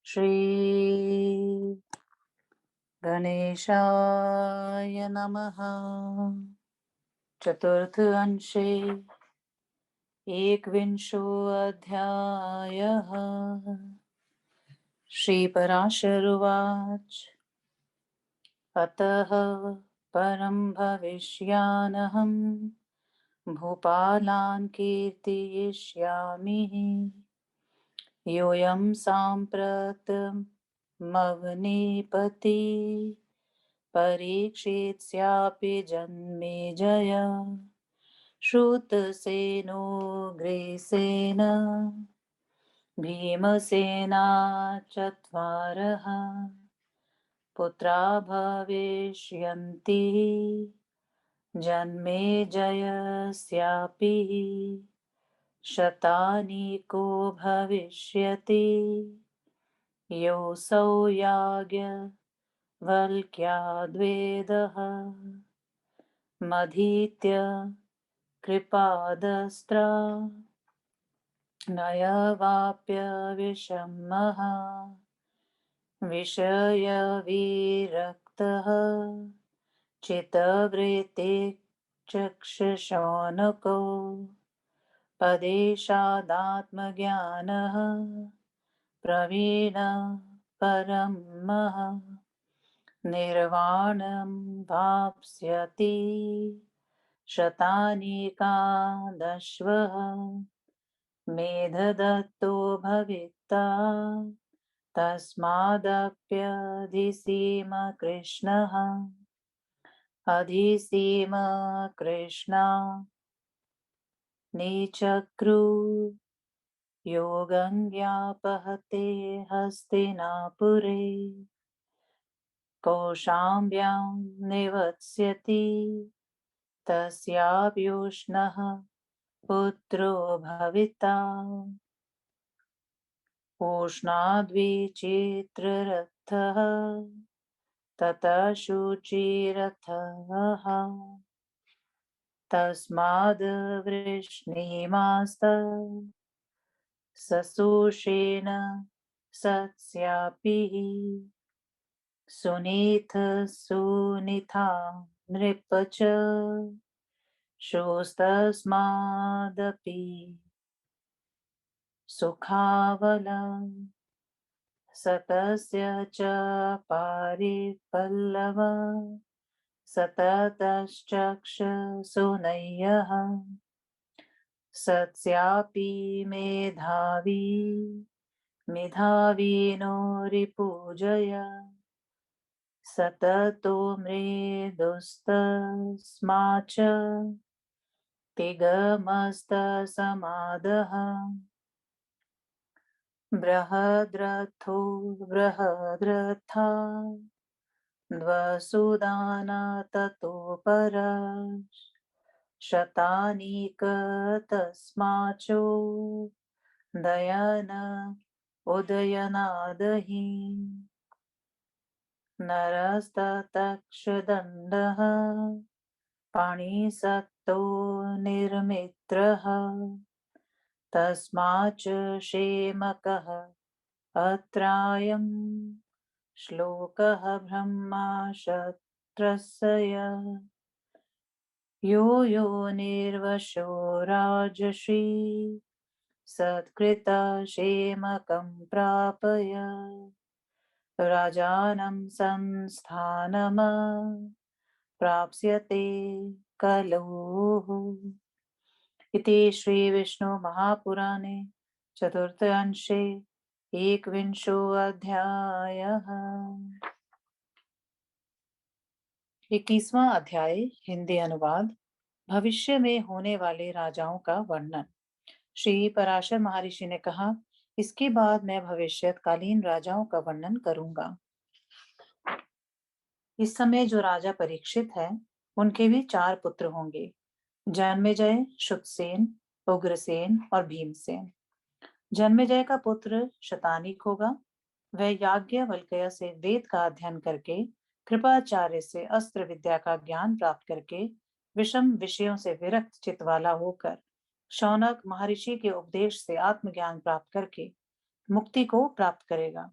श्री गणेशाय नमः। चतुर्थ अंशे एकविंशो अध्यायः। श्रीपराशरुवाच अतः परं भविष्यानहं भूपालान् कीर्तयिष्यामि यूयं साम्प्रतमग्निपति परीक्षित्स्यापि जन्मेजय श्रुतसेनोग्रसेन भीमसेना चत्वारः पुत्रा भविष्यन्ति जन्मेजयस्यापि शतानीको भविष्यति योऽसौ याज्ञवल्क्याद्वेदः मधीत्य कृपादस्त्रा नयवाप्य विषमः विषयविरक्तः चित्तवृत्तिचक्षुषोऽनको पदेशादात्मज्ञानः प्रवीण परमः निर्वाणं वाप्स्यति शतानीकादश्वः मेधदत्तो भविता तस्मादप्यधिसीम कृष्णः अधिसीम कृष्णा निचक्रु योगं ज्ञापहते हस्तिनापुरे कौशाम्ब्यां निवत्स्यति तस्याप्युष्णः पुत्रो भविता उष्णाद्विचित्ररथः ततः शुचिरथः तस्माद् वृष्णीमास्त ससुषेण सत्स्यापि सुनीथ सुनीथा नृप च शोस्तस्मादपि सुखावलम् सतस्य च पारिपल्लव सततश्चक्षुषुनयः सत्स्यापि मेधावी मेधाविनो रिपुजय सततो मृदुस्तस्मा च तिगमस्तसमादः बृहद्रथो बृहद्रथा द्वसुदाना ततो परः शतानीक तस्माचो दयन उदयनादहि नरस्ततक्षदण्डः पाणिसक्तो निर्मित्रः तस्माच्च क्षेमकः अत्रायं श्लोकः ब्रह्मक्षत्रस्य यो यो निर्वशो राजर्षि सत्कृतक्षेमकं प्रापय राजानं संस्थानम् प्राप्स्यते कलौ। इति श्री विष्णु महापुराणे चतुर्थ अंशे एकविंशो अध्यायः। 21वां अध्याय हिंदी अनुवाद। भविष्य में होने वाले राजाओं का वर्णन। श्री पराशर महर्षि ने कहा, इसके बाद मैं भविष्यकालीन राजाओं का वर्णन करूंगा। इस समय जो राजा परीक्षित है उनके भी 4 पुत्र होंगे, जन्मेजय, शुकसेन, उग्रसेन और भीमसेन। जन्मेजय का पुत्र शतानीक होगा। वह याज्ञवल्क्य से वेद का अध्ययन करके, कृपाचार्य से अस्त्र विद्या का ज्ञान प्राप्त करके, विषम विषयों से विरक्त चित्त वाला होकर, शौनक महर्षि के उपदेश से आत्मज्ञान प्राप्त करके मुक्ति को प्राप्त करेगा।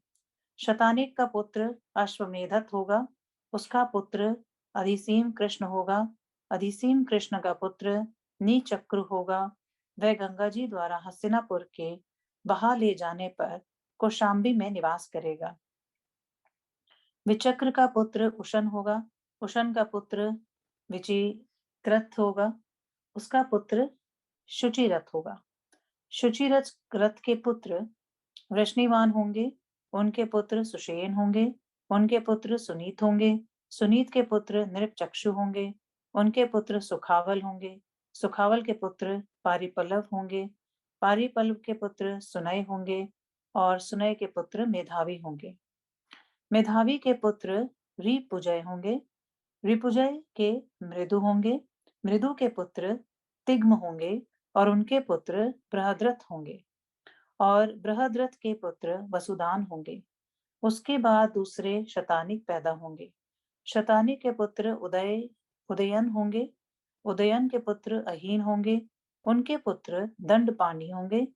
शतानिक का पुत्र अश्वमेधत होगा, उसका पुत्र अधिसीम कृष्ण होगा, अधिसीम कृष्ण का पुत्र नीचक्र होगा, वह गंगा जी द्वारा हस्तिनापुर के बहा ले जाने पर कौशाम्बी में निवास करेगा। विचक्र का पुत्र उशन होगा, उशन का पुत्र विचित्रथ होगा, उसका पुत्र शुचिरथ होगा। शुचिरथ रथ के पुत्र वृष्णिवान होंगे, उनके पुत्र सुषेण होंगे, उनके पुत्र सुनीत होंगे, सुनीत के पुत्र नृपचक्षु होंगे, उनके पुत्र सुखावल होंगे, सुखावल के पुत्र पारिपल्लव होंगे, पारिपल्लव के पुत्र सुनय होंगे और सुनय के पुत्र मेधावी होंगे। मेधावी के पुत्र रिपुजय होंगे, रिपुजय के मृदु होंगे, मृदु के पुत्र तिग्म होंगे और उनके पुत्र बृहद्रथ होंगे और बृहद्रथ के पुत्र वसुदान होंगे। उसके बाद दूसरे शतानिक पैदा होंगे। शतानिक के पुत्र उदयन होंगे, उदयन के पुत्र अहीन होंगे, उनके पुत्र दंडपाणी होंगे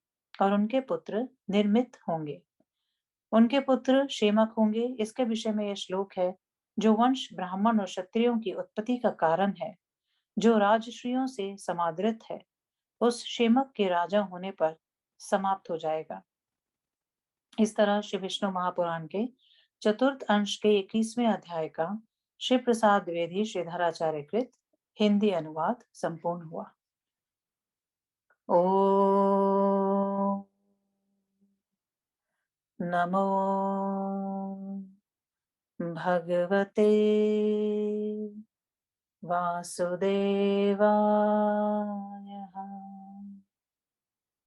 और उनके पुत्र निर्मित होंगे। उनके पुत्र शेमक होंगे। इसके विषय में यह श्लोक है, जो वंश ब्राह्मण और क्षत्रियों की उत्पत्ति का कारण है, जो राजश्रियों से समादृत है, उस शेमक के राजा होने पर समाप्त हो जाएगा। इस तरह श्री विष्णु महापुराण के चतुर्थ अंश के 21वें अध्याय का श्री प्रसाद द्विवेदी श्रीधराचार्य कृत हिंदी अनुवाद संपूर्ण हुआ। ओम नमो भगवते वासुदेवाय।